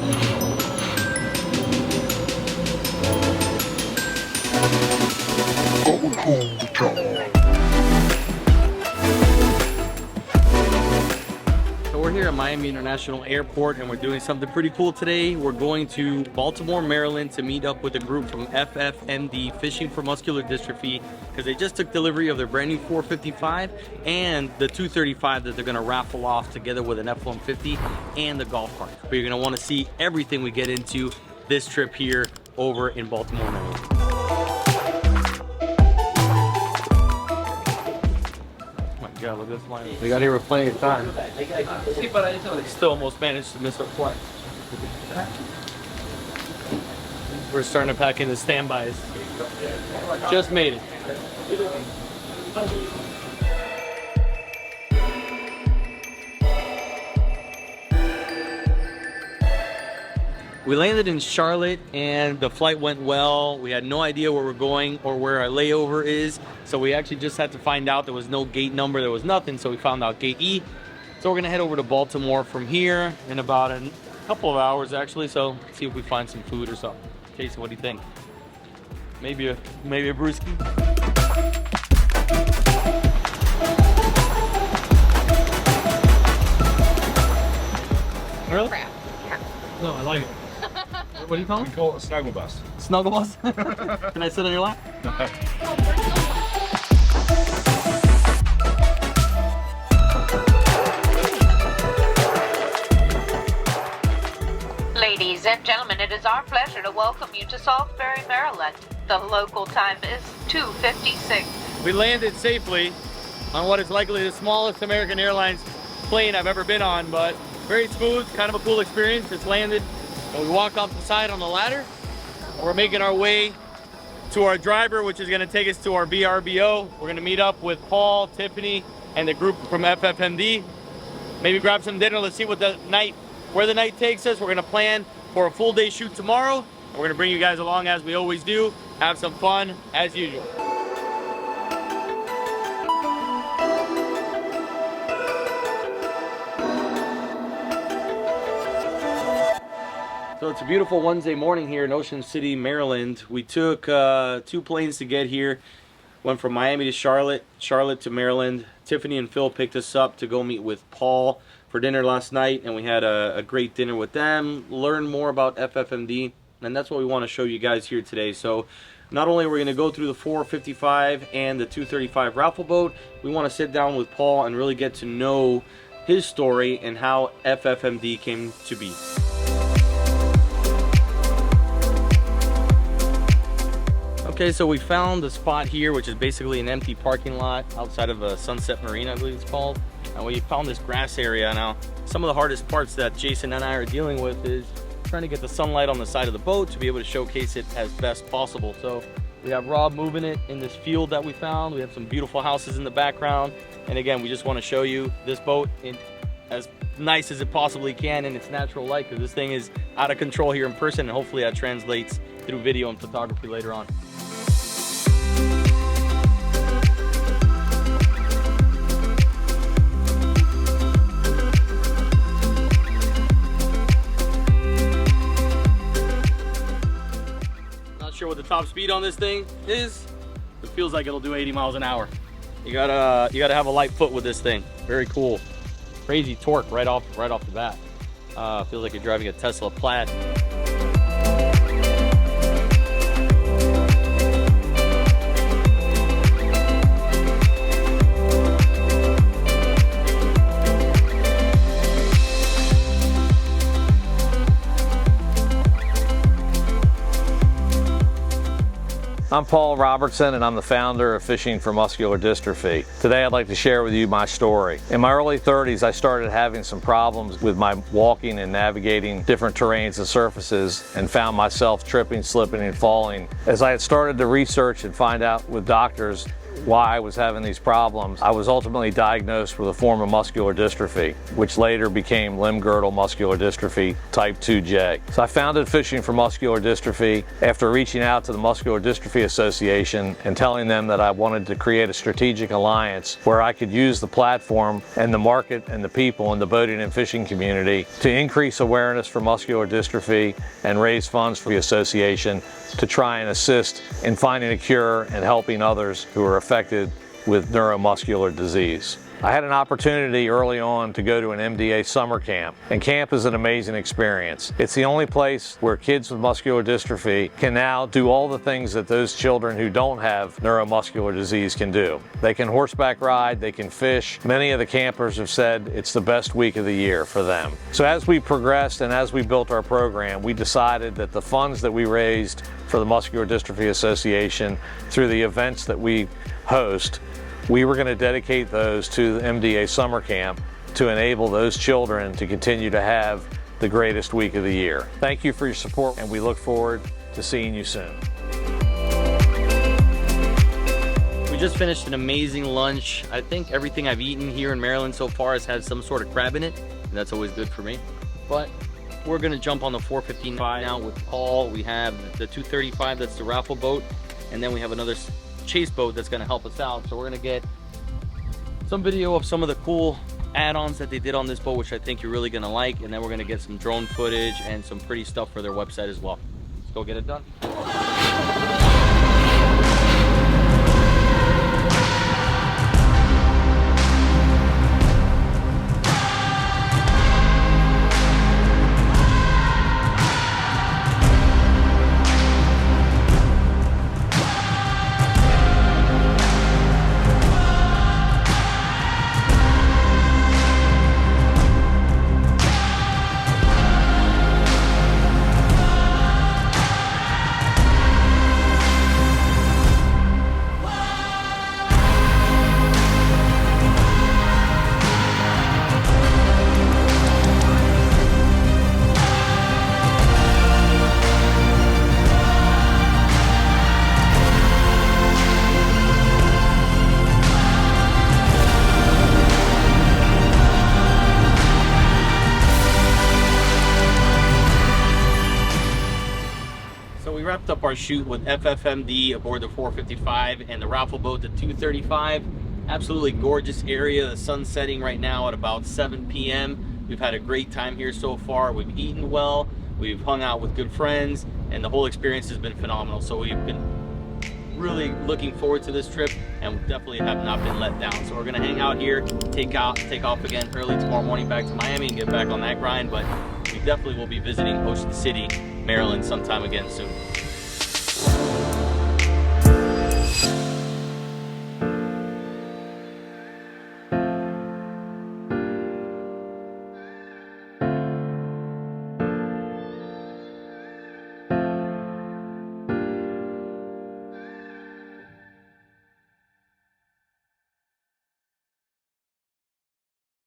So we're here at Miami International Airport and we're doing something pretty cool today. We're going to Baltimore, Maryland to meet up with a group from FFMD, Fishing for Muscular Dystrophy, because they just took delivery of their brand new 455 and the 235 that they're going to raffle off together with an F-150 and the golf cart. But you're going to want to see everything we get into this trip here over in Baltimore, Maryland. God, look at this line. We got here with plenty of time. They still almost managed to miss our flight. We're starting to pack in the standbys. Just made it. We landed in Charlotte and the flight went well. We had no idea where we're going or where our layover is. So we actually just had to find out. There was no gate number, there was nothing. So we found out gate E. So we're gonna head over to Baltimore from here in about a couple of hours actually. So see if we find some food or something. Jason, what do you think? Maybe a brewski? Really? Crap. No, I like it. What do you call it? We call it a snuggle bus. Snuggle bus? Can I sit on your lap? Ladies and gentlemen, it is our pleasure to welcome you to Salisbury, Maryland. The local time is 2:56. We landed safely on what is likely the smallest American Airlines plane I've ever been on, but very smooth, kind of a cool experience. It's landed. And we walk off the side on the ladder. We're making our way to our driver, which is gonna take us to our VRBO. We're gonna meet up with Paul, Tiffany, and the group from FFMD. Maybe grab some dinner. Let's see where the night takes us. We're gonna plan for a full day shoot tomorrow. We're gonna bring you guys along as we always do. Have some fun as usual. So it's a beautiful Wednesday morning here in Ocean City, Maryland. We took 2 planes to get here. Went from Miami to Charlotte, Charlotte to Maryland. Tiffany and Phil picked us up to go meet with Paul for dinner last night, and we had a great dinner with them, learn more about FFMD, and that's what we want to show you guys here today. So not only are we going to go through the 455 and the 235 raffle boat, we want to sit down with Paul and really get to know his story and how FFMD came to be. Okay, so we found the spot here, which is basically an empty parking lot outside of a Sunset Marina, I believe it's called. And we found this grass area. Now, some of the hardest parts that Jason and I are dealing with is trying to get the sunlight on the side of the boat to be able to showcase it as best possible. So we have Rob moving it in this field that we found. We have some beautiful houses in the background. And again, we just want to show you this boat in as nice as it possibly can in its natural light, because this thing is out of control here in person, and hopefully that translates through video and photography later on. Sure what the top speed on this thing is. It feels like it'll do 80 miles an hour. You gotta have a light foot with this thing. Very cool. Crazy torque right off the bat. Feels like you're driving a Tesla Plaid. I'm Paul Robertson, and I'm the founder of Fishing for Muscular Dystrophy. Today I'd like to share with you my story. In my early 30s, I started having some problems with my walking and navigating different terrains and surfaces, and found myself tripping, slipping, and falling. As I had started to research and find out with doctors why I was having these problems, I was ultimately diagnosed with a form of muscular dystrophy, which later became limb-girdle muscular dystrophy type 2J. So I founded Fishing for Muscular Dystrophy after reaching out to the Muscular Dystrophy Association and telling them that I wanted to create a strategic alliance where I could use the platform and the market and the people in the boating and fishing community to increase awareness for muscular dystrophy and raise funds for the association to try and assist in finding a cure and helping others who are affected with neuromuscular disease. I had an opportunity early on to go to an MDA summer camp, and camp is an amazing experience. It's the only place where kids with muscular dystrophy can now do all the things that those children who don't have neuromuscular disease can do. They can horseback ride, they can fish. Many of the campers have said it's the best week of the year for them. So as we progressed and as we built our program, we decided that the funds that we raised for the Muscular Dystrophy Association through the events that we host, we were going to dedicate those to the MDA summer camp to enable those children to continue to have the greatest week of the year. Thank you for your support, and we look forward to seeing you soon. We just finished an amazing lunch. I think everything I've eaten here in Maryland so far has had some sort of crab in it, and that's always good for me. But we're gonna jump on the 455 now with Paul. We have the 235, that's the raffle boat, and then we have another chase boat that's going to help us out. So we're going to get some video of some of the cool add-ons that they did on this boat, which I think you're really going to like, and then we're going to get some drone footage and some pretty stuff for their website as well. Let's go get it done. Wrapped up our shoot with FFMD aboard the 455 and the raffle boat, the 235. Absolutely gorgeous area. The sun's setting right now at about 7 p.m. We've had a great time here so far. We've eaten well, we've hung out with good friends, and the whole experience has been phenomenal. So we've been really looking forward to this trip, and we definitely have not been let down. So we're gonna hang out here, take off again early tomorrow morning back to Miami and get back on that grind. But we definitely will be visiting Ocean City, Maryland sometime again soon.